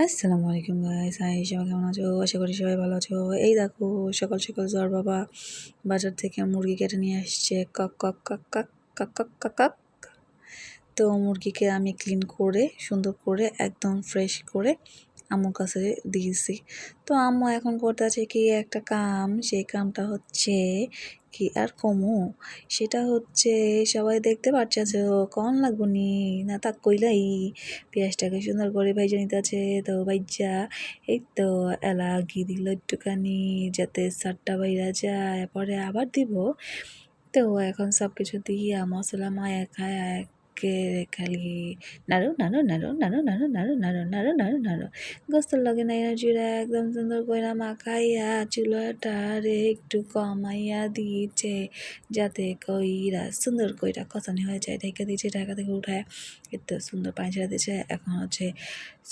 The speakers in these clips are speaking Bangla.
আসসালামু আলাইকুম গাইস, সবাই কেমন আছো? আশা করি সবাই ভালো আছো। এই দেখো, সকাল সকাল জ্বর বাবা বাজার থেকে মুরগি কেটে নিয়ে আসছে। কক কক কক কক কক কক কক কক। তো মুরগিকে আমি ক্লিন করে সুন্দর করে একদম ফ্রেশ করে আম্মুর কাছে দিয়েছি। তো আম্মু এখন করতে আছে কি একটা কাম, সেই কামটা হচ্ছে কি আর কমু, সেটা হচ্ছে সবাই দেখতে পাচ্ছে যে কন লাগবো নি না তা কইলাই পেঁয়াজটাকে সুন্দর করে ভাইজা নিতে আছে। তো ভাইজা এই তো এলা ঘি দিল একটুখানি যাতে সারটা বাইরা যায়, পরে আবার দিব। তো এখন সব কিছু দিয়া মশলা মায়া খায়া খালি নাড়ু নাড়ু নাড়ু নাড়ু নাড়ু নাড়ু নাড়ু নাড়ু নাড়ু নাড়ু গোস্তর লগে নাইরা জিরা একদম সুন্দর কইরা মাখাইয়া চুলাটারে একটু কমাইয়া দিয়েছে যাতে কইরা সুন্দর কইরা কষানি হয়ে যায়। ঢেকে দিয়েছে, ঢাকা থেকে উঠায় এত সুন্দর পানি ছেড়ে দিচ্ছে। এখন হচ্ছে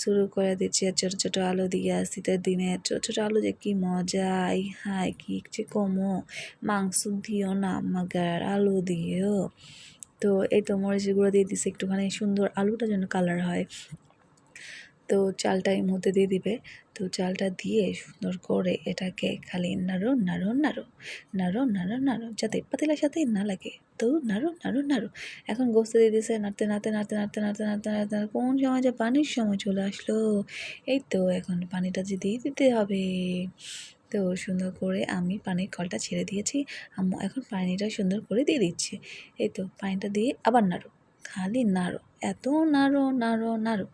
শুরু করে দিচ্ছে ছোট ছোট আলু দিয়া। শীতের দিনে ছোট ছোট আলু যে কি মজা, হাই কি যে কমো, মাংস দিও না মাগার আলু দিও। তো এই তো মরিচের গুঁড়ো দিয়ে দিছে একটুখানি সুন্দর আলুটা যেন কালার হয়। তো চালটা এর মধ্যে দিয়ে দিবে। তো চালটা দিয়ে সুন্দর করে এটাকে খালি নাড়ো নাড়ো নাড়ো নাড়ো নাড়ো নাড়ো যাতে পাতিলার সাথে না লাগে। তো নাড়ো নাড়ো নাড়ো। এখন গোস্ত দিয়ে দিছে, নাড়তে নাড়তে নাড়তে নাড়তে নাড়তে নাড়তে নাড়তে কোন সময় যে পানির সময় চলে আসলো। এই তো এখন পানিটা যে দিয়ে দিতে হবে। তো সুন্দর করে আমি পানির কলটা ছেড়ে দিয়েছি। আম্মু এখন পানিটা সুন্দর করে দিয়ে দিচ্ছে। এই তো পানিটা দিয়ে আবার নাড়ো, খালি নাড়ো, এত নাড়ো নাড়ো নাড়ো,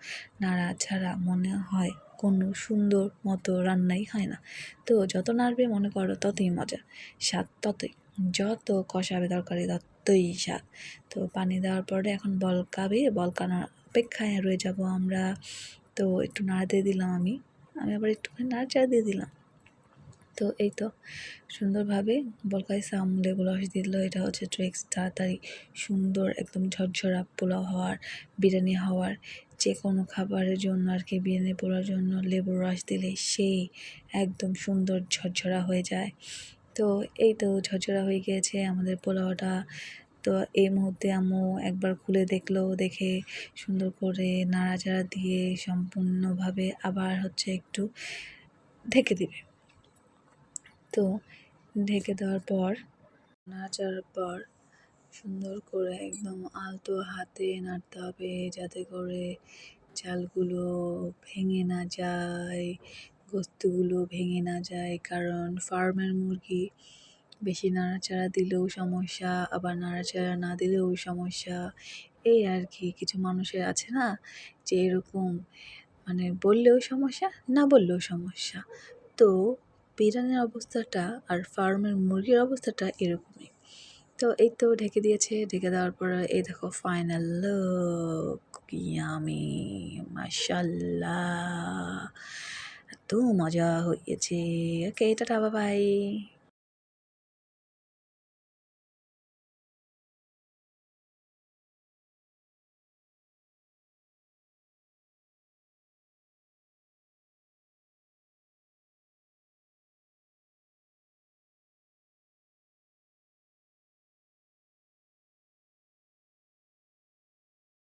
নাড়া ছাড়া মনে হয় কোনো সুন্দর মতো রান্নাই হয় না। তো যত নাড়বে মনে করো ততই মজা, স্বাদ ততই, যত কষাবে তরকারি ততই স্বাদ। তো পানি দেওয়ার পরে এখন বলকাবে, বলকানোর অপেক্ষায় রয়ে যাব আমরা। তো একটু নাড়া দিয়ে দিলাম, আমি আবার একটুখানি নাড়াচাড়া দিয়ে দিলাম। তো এই তো সুন্দরভাবে বলকাইছে, আমুলে রস দিয়ে দিল। এটা হচ্ছে ট্রিক্স, তাড়াতাড়ি সুন্দর একদম ঝরঝরা পোলাও হওয়ার, বিরিয়ানি হওয়ার, যে কোনো খাবারের জন্য আর কি। বিরিয়ানি পোলাওর জন্য লেবুর রস দিলে সেই একদম সুন্দর ঝরঝরা হয়ে যায়। তো এই তো ঝরঝরা হয়ে গিয়েছে আমাদের পোলাওটা। তো এই মুহূর্তে আম্মু একবার খুলে দেখলো, দেখে সুন্দর করে নাড়াচাড়া দিয়ে সম্পূর্ণভাবে আবার হচ্ছে একটু ঢেকে দিবে। তো ঢেকে দেওয়ার পর, নাড়াচাড়ার পর সুন্দর করে একদম আলতো হাতে নাড়তে হবে যাতে করে চালগুলো ভেঙে না যায়, গোস্তগুলো ভেঙে না যায়। কারণ ফার্মের মুরগি বেশি নাড়াচাড়া দিলেও সমস্যা, আবার নাড়াচাড়া না দিলেও সমস্যা। এই আর কি, কিছু মানুষের আছে না যে এরকম, মানে বললেও সমস্যা, না বললেও সমস্যা। তো বিরিয়ানির অবস্থাটা আর ফার্মের মুরগির অবস্থাটা এরকমই। তো এই তো ঢেকে দিয়েছে, ঢেকে দেওয়ার পর এই দেখো ফাইনাল লুক, ইয়ামি, মাশাআল্লাহ, এত মজা হয়েছে। ওকে, টাটা, বাই বাই।